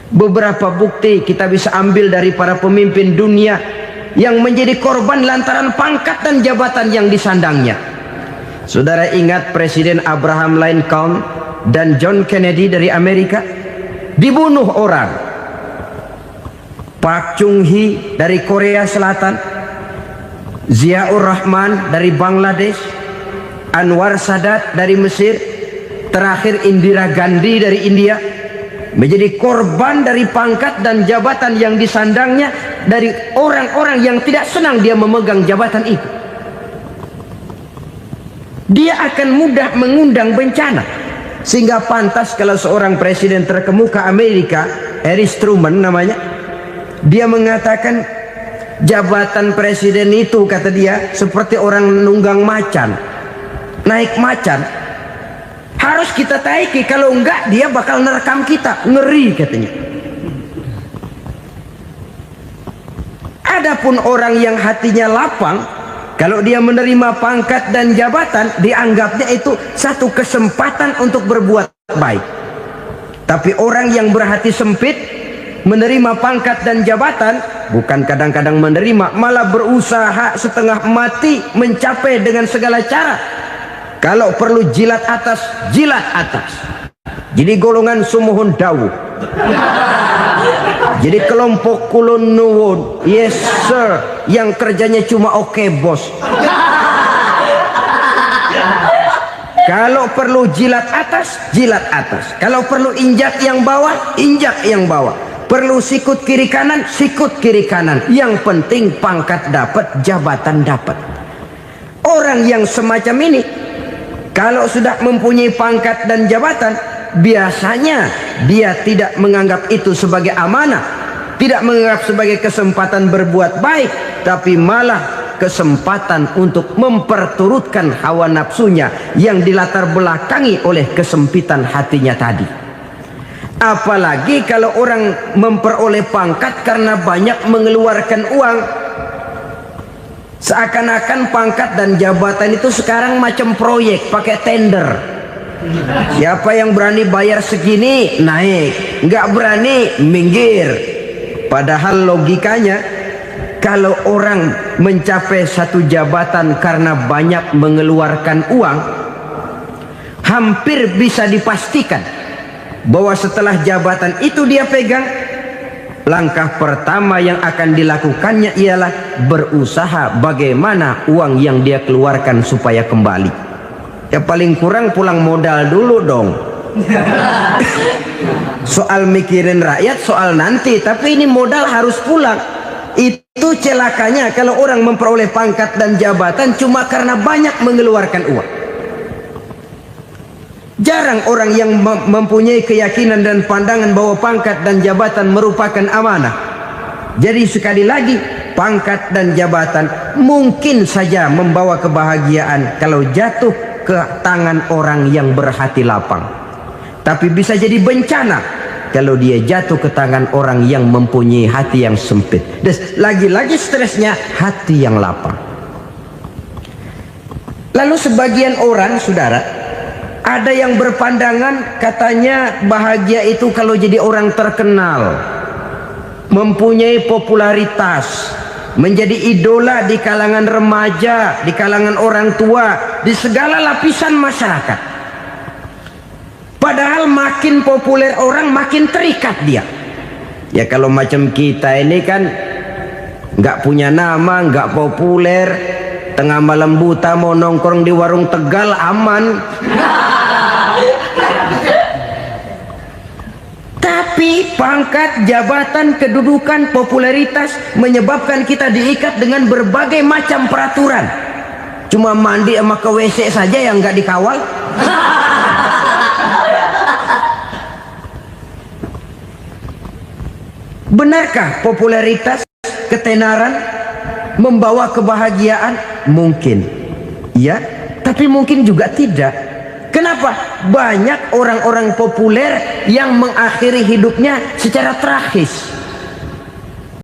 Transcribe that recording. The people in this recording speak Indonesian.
Beberapa bukti kita bisa ambil dari para pemimpin dunia yang menjadi korban lantaran pangkat dan jabatan yang disandangnya. Saudara ingat Presiden Abraham Lincoln dan John Kennedy dari Amerika dibunuh orang. Park Chung-hee dari Korea Selatan, Ziaur Rahman dari Bangladesh, Anwar Sadat dari Mesir, terakhir Indira Gandhi dari India, menjadi korban dari pangkat dan jabatan yang disandangnya dari orang-orang yang tidak senang dia memegang jabatan itu. Dia akan mudah mengundang bencana, sehingga pantas kalau seorang presiden terkemuka Amerika, Harry Truman namanya, dia mengatakan jabatan presiden itu, kata dia, seperti orang nunggang macan, naik macan, harus kita taiki, kalau enggak dia bakal nerekam kita, ngeri katanya. Adapun orang yang hatinya lapang, kalau dia menerima pangkat dan jabatan, dianggapnya itu satu kesempatan untuk berbuat baik. Tapi orang yang berhati sempit, menerima pangkat dan jabatan, bukan kadang-kadang menerima, malah berusaha setengah mati mencapai dengan segala cara. Kalau perlu jilat atas, jilat atas. Jadi golongan sumuhun dawuh. Jadi kelompok kulon nuwun, yes sir, yang kerjanya cuma oke bos. Kalau perlu jilat atas, jilat atas. Kalau perlu injak yang bawah, injak yang bawah. Perlu sikut kiri kanan, sikut kiri kanan. Yang penting pangkat dapat, jabatan dapat. Orang yang semacam ini, kalau sudah mempunyai pangkat dan jabatan, biasanya dia tidak menganggap itu sebagai amanah, tidak menganggap sebagai kesempatan berbuat baik, tapi malah kesempatan untuk memperturutkan hawa nafsunya yang dilatar belakangi oleh kesempitan hatinya tadi. Apalagi kalau orang memperoleh pangkat karena banyak mengeluarkan uang, seakan-akan pangkat dan jabatan itu sekarang macam proyek, pakai tender. Siapa yang berani bayar segini naik, nggak berani minggir. Padahal logikanya, kalau orang mencapai satu jabatan karena banyak mengeluarkan uang, hampir bisa dipastikan bahwa setelah jabatan itu dia pegang, langkah pertama yang akan dilakukannya ialah berusaha bagaimana uang yang dia keluarkan supaya kembali. Ya paling kurang pulang modal dulu dong. Soal mikirin rakyat soal nanti, tapi ini modal harus pulang. Itu celakanya kalau orang memperoleh pangkat dan jabatan cuma karena banyak mengeluarkan uang. Jarang orang yang mempunyai keyakinan dan pandangan bahwa pangkat dan jabatan merupakan amanah. Jadi sekali lagi, pangkat dan jabatan mungkin saja membawa kebahagiaan kalau jatuh ke tangan orang yang berhati lapang, tapi bisa jadi bencana kalau dia jatuh ke tangan orang yang mempunyai hati yang sempit. Dan lagi-lagi stresnya hati yang lapang. Lalu sebagian orang, saudara, ada yang berpandangan katanya bahagia itu kalau jadi orang terkenal, mempunyai popularitas, menjadi idola di kalangan remaja, di kalangan orang tua, di segala lapisan masyarakat. Padahal makin populer orang, makin terikat dia. Ya kalau macam kita ini kan nggak punya nama, nggak populer, tengah malam buta mau nongkrong di warung Tegal aman. Tapi pangkat, jabatan, kedudukan, popularitas menyebabkan kita diikat dengan berbagai macam peraturan. Cuma mandi sama ke WC saja yang nggak dikawal. Benarkah popularitas, ketenaran membawa kebahagiaan? Mungkin, ya, tapi mungkin juga tidak. Kenapa? Banyak orang-orang populer yang mengakhiri hidupnya secara tragis.